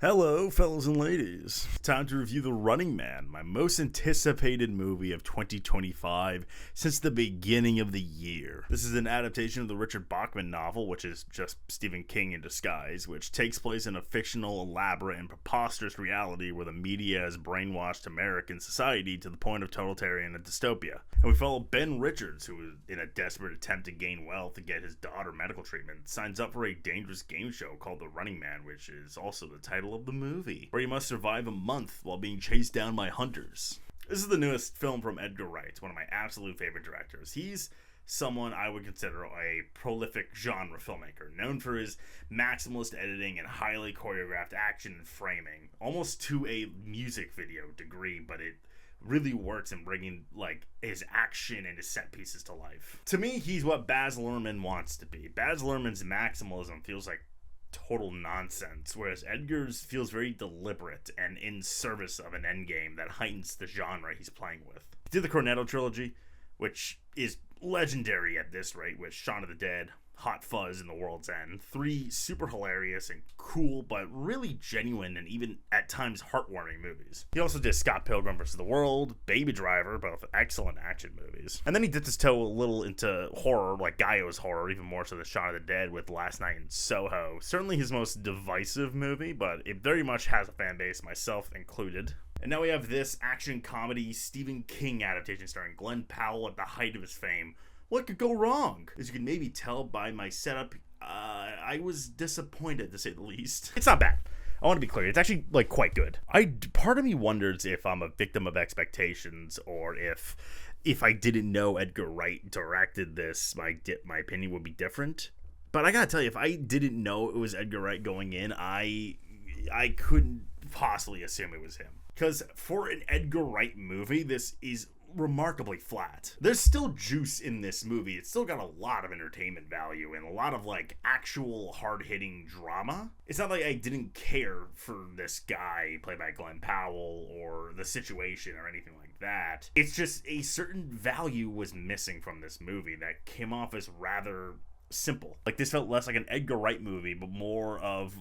Hello, fellas and ladies. Time to review The Running Man, my most anticipated movie of 2025 since the beginning of the year. This is an adaptation of the Richard Bachman novel, which is just Stephen King in disguise, which takes place in a fictional, elaborate, and preposterous reality where the media has brainwashed American society to the point of totalitarian and dystopia. And we follow Ben Richards, who, in a desperate attempt to gain wealth to get his daughter medical treatment, signs up for a dangerous game show called The Running Man, which is also the title of the movie, where he must survive a month while being chased down by hunters. This is the newest film from Edgar Wright, one of my absolute favorite directors. He's someone I would consider a prolific genre filmmaker, known for his maximalist editing and highly choreographed action and framing, almost to a music video degree, but it really works in bringing his action and his set pieces to life. To me, he's what Baz Luhrmann wants to be. Baz Luhrmann's maximalism feels like total nonsense, whereas Edgar's feels very deliberate and in service of an endgame that heightens the genre he's playing with. He did the Cornetto trilogy, which is legendary at this rate, with Shaun of the Dead, Hot Fuzz, and The World's End. 3 super hilarious and cool, but really genuine and even at times heartwarming movies. He also did Scott Pilgrim vs. the World, Baby Driver, both excellent action movies. And then he dipped his toe a little into horror, like Gaio's horror, even more so than Shaun of the Dead with Last Night in Soho. Certainly his most divisive movie, but it very much has a fan base, myself included. And now we have this action comedy Stephen King adaptation starring Glenn Powell at the height of his fame. What could go wrong? As you can maybe tell by my setup, I was disappointed, to say the least. It's not bad. I want to be clear. It's actually quite good. Part of me wonders if I'm a victim of expectations, or if I didn't know Edgar Wright directed this, my opinion would be different. But I gotta tell you, if I didn't know it was Edgar Wright going in, I couldn't possibly assume it was him. Because for an Edgar Wright movie, this is remarkably flat. There's still juice in this movie. It's still got a lot of entertainment value and a lot of actual hard-hitting drama. It's not like I didn't care for this guy played by Glenn Powell or the situation or anything like that. It's just a certain value was missing from this movie that came off as rather simple. This felt less like an Edgar Wright movie, but more of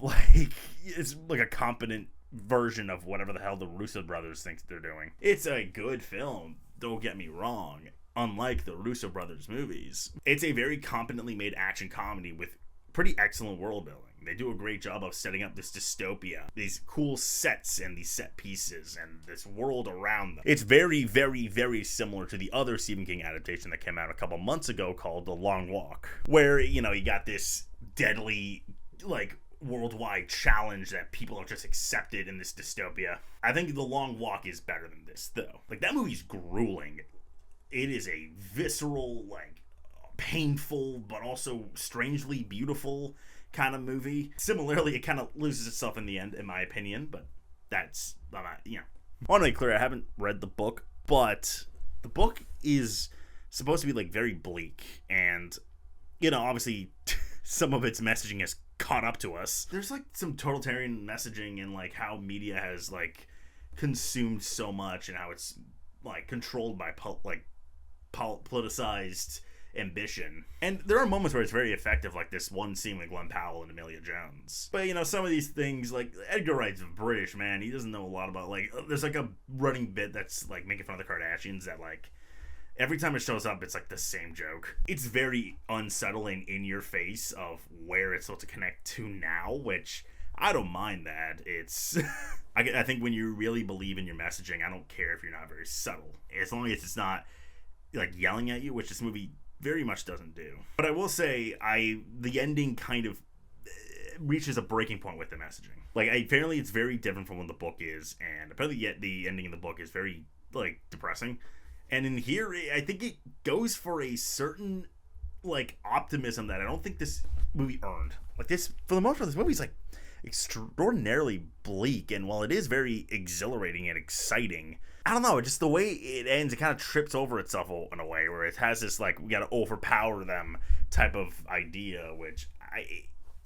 it's like a competent version of whatever the hell the Russo brothers think they're doing. It's a good film, don't get me wrong. Unlike the Russo brothers movies, it's a very competently made action comedy with pretty excellent world building. They do a great job of setting up this dystopia, these cool sets and these set pieces and this world around them. It's very, very, very similar to the other Stephen King adaptation that came out a couple months ago called The Long Walk, where, you got this deadly, worldwide challenge that people have just accepted in this dystopia. I think The Long Walk is better than this, though. That movie's grueling. It is a visceral, painful, but also strangely beautiful kind of movie. Similarly, it kind of loses itself in the end, in my opinion, but that's, I want to make clear, I haven't read the book, but the book is supposed to be, very bleak, and, obviously, some of its messaging has caught up to us. There's some totalitarian messaging and how media has consumed so much and how it's controlled by politicized ambition. And there are moments where it's very effective, like this one scene with Glenn Powell and Emilia Jones. But some of these things, Edgar Wright's British, man, he doesn't know a lot about there's a running bit that's making fun of the Kardashians that every time it shows up, it's the same joke. It's very unsettling, in your face of where it's supposed to connect to now, which I don't mind that. It's I think when you really believe in your messaging, I don't care if you're not very subtle, as long as it's not yelling at you, which this movie very much doesn't do. But I will say, the ending kind of reaches a breaking point with the messaging. Apparently it's very different from what the book is, and apparently yet the ending of the book is very depressing. And in here, I think it goes for a certain, optimism that I don't think this movie earned. This, for the most part, this movie's, extraordinarily bleak. And while it is very exhilarating and exciting, I don't know, just the way it ends, it kind of trips over itself in a way, where it has this, we gotta overpower them type of idea, which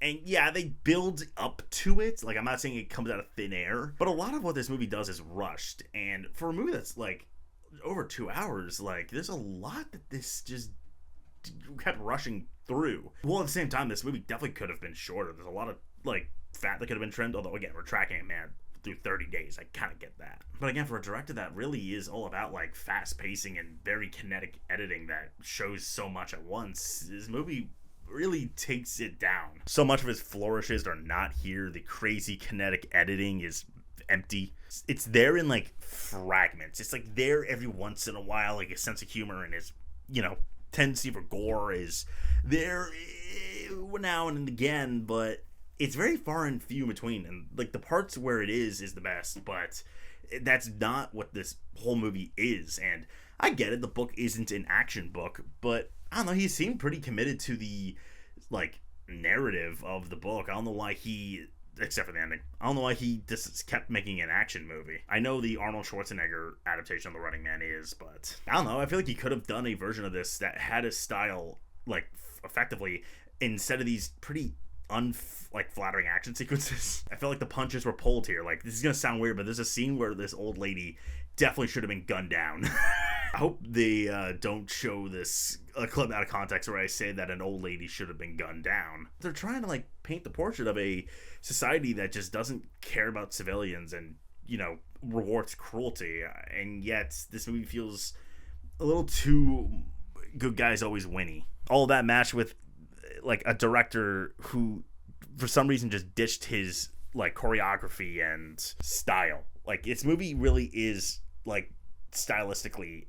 and yeah, they build up to it. I'm not saying it comes out of thin air, but a lot of what this movie does is rushed. And for a movie that's, over 2 hours, there's a lot that this just kept rushing through. Well, at the same time, this movie definitely could have been shorter. There's a lot of fat that could have been trimmed. Although, again, we're tracking a man through 30 days. I kind of get that. But again, for a director that really is all about like fast pacing and very kinetic editing that shows so much at once, this movie really takes it down. So much of his flourishes are not here. The crazy kinetic editing is empty. It's there in like fragments. It's like there every once in a while. Like his sense of humor and his, tendency for gore is there now and again, but it's very far and few in between. And like the parts where it is the best, but that's not what this whole movie is. And I get it, the book isn't an action book, but I don't know, he seemed pretty committed to the like narrative of the book. I don't know why he, except for the ending, I don't know why he just kept making an action movie. I know the Arnold Schwarzenegger adaptation of The Running Man is, but I don't know, I feel like he could have done a version of this that had his style like effectively, instead of these pretty flattering action sequences. I felt like the punches were pulled here. Like, this is gonna sound weird, but there's a scene where this old lady definitely should have been gunned down. I hope they don't show this clip out of context where I say that an old lady should have been gunned down. They're trying to like paint the portrait of a society that just doesn't care about civilians and rewards cruelty, and yet this movie feels a little too good guys always winny. All that matched with like a director who for some reason just ditched his like choreography and style. Like, this movie really is like stylistically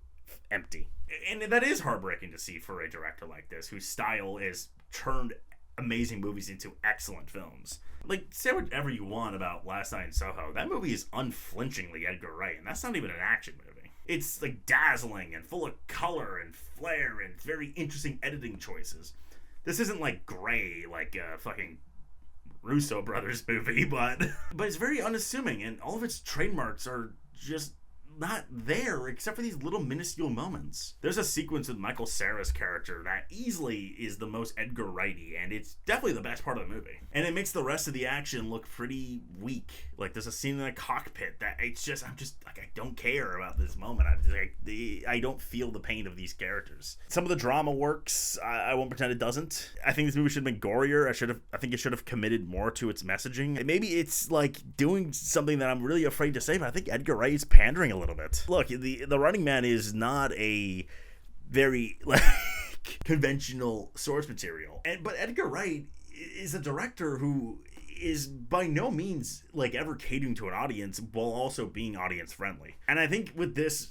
empty, and that is heartbreaking to see for a director like this, whose style is turned amazing movies into excellent films. Like, say whatever you want about Last Night in Soho, that movie is unflinchingly Edgar Wright, and that's not even an action movie. It's like dazzling and full of color and flair and very interesting editing choices. This isn't like Gray, like a fucking Russo brothers movie, but it's very unassuming, and all of its trademarks are just not there except for these little minuscule moments. There's a sequence with Michael Cera's character that easily is the most Edgar Wrighty, and it's definitely the best part of the movie. And it makes the rest of the action look pretty weak. Like, there's a scene in a cockpit that I'm just like, I don't care about this moment. I don't feel the pain of these characters. Some of the drama works. I won't pretend it doesn't. I think this movie should have been gorier. I think it should have committed more to its messaging. Maybe it's like doing something that I'm really afraid to say, but I think Edgar Wright is pandering a little bit. Look, the Running Man is not a very like conventional source material, but Edgar Wright is a director who is by no means like ever catering to an audience while also being audience friendly. And I think with this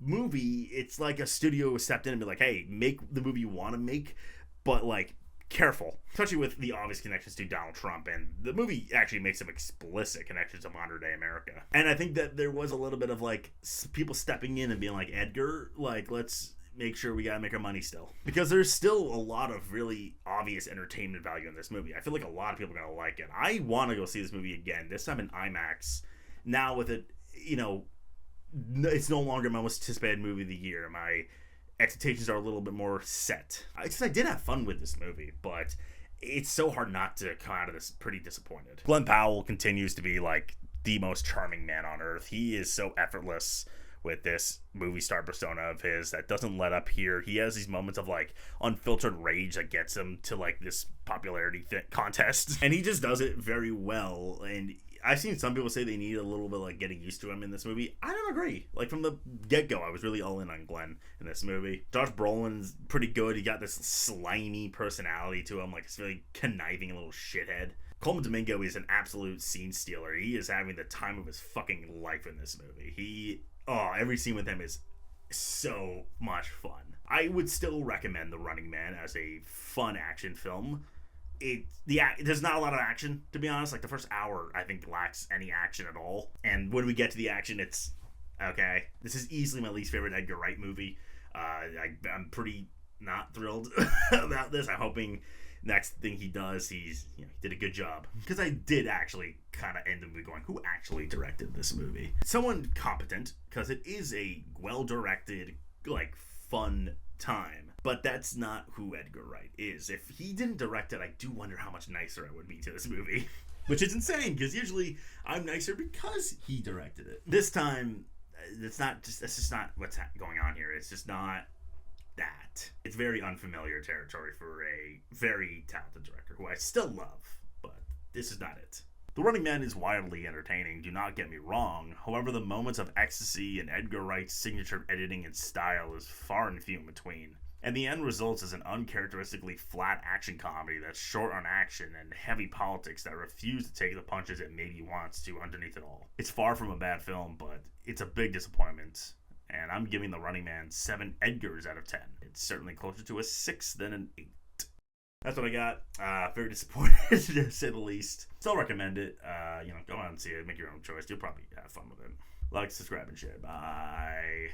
movie, it's like a studio stepped in and be like, hey, make the movie you want to make, but like careful, especially with the obvious connections to Donald Trump, and the movie actually makes some explicit connections to modern day America. And I think that there was a little bit of like people stepping in and being like, Edgar, like, let's make sure we gotta make our money still, because there's still a lot of really obvious entertainment value in this movie. I feel like a lot of people are gonna like it. I want to go see this movie again, this time in IMAX. Now with it, it's no longer my most anticipated movie of the year. My expectations are a little bit more set. I did have fun with this movie, but it's so hard not to come out of this pretty disappointed. Glenn Powell continues to be like the most charming man on earth. He is so effortless with this movie star persona of his that doesn't let up here. He has these moments of like unfiltered rage that gets him to like this popularity contest, and he just does it very well. And I've seen some people say they need a little bit like getting used to him in this movie. I don't agree. Like, from the get-go, I was really all in on Glenn in this movie. Josh Brolin's pretty good. He got this slimy personality to him, like this really conniving little shithead. Coleman Domingo is an absolute scene stealer. He is having the time of his fucking life in this movie. Every scene with him is so much fun. I would still recommend The Running Man as a fun action film. There's not a lot of action, to be honest. Like, the first hour, I think, lacks any action at all. And when we get to the action, it's okay. This is easily my least favorite Edgar Wright movie. I'm pretty not thrilled about this. I'm hoping next thing he does, he did a good job. Because I did actually kind of end the movie going, who actually directed this movie? Someone competent, because it is a well-directed, like, fun time. But that's not who Edgar Wright is. If he didn't direct it, I do wonder how much nicer I would be to this movie. Which is insane, because usually I'm nicer because he directed it. This time, that's just not what's going on here. It's just not that. It's very unfamiliar territory for a very talented director who I still love, but this is not it. The Running Man is wildly entertaining, do not get me wrong. However, the moments of ecstasy and Edgar Wright's signature editing and style is far and few in between. And the end results is an uncharacteristically flat action comedy that's short on action and heavy politics that refuse to take the punches it maybe wants to underneath it all. It's far from a bad film, but it's a big disappointment. And I'm giving The Running Man 7 Edgars out of 10. It's certainly closer to a 6 than an 8. That's what I got. Very disappointed, to say the least. Still recommend it. Go out and see it. Make your own choice. You'll probably have fun with it. Like, subscribe, and share. Bye.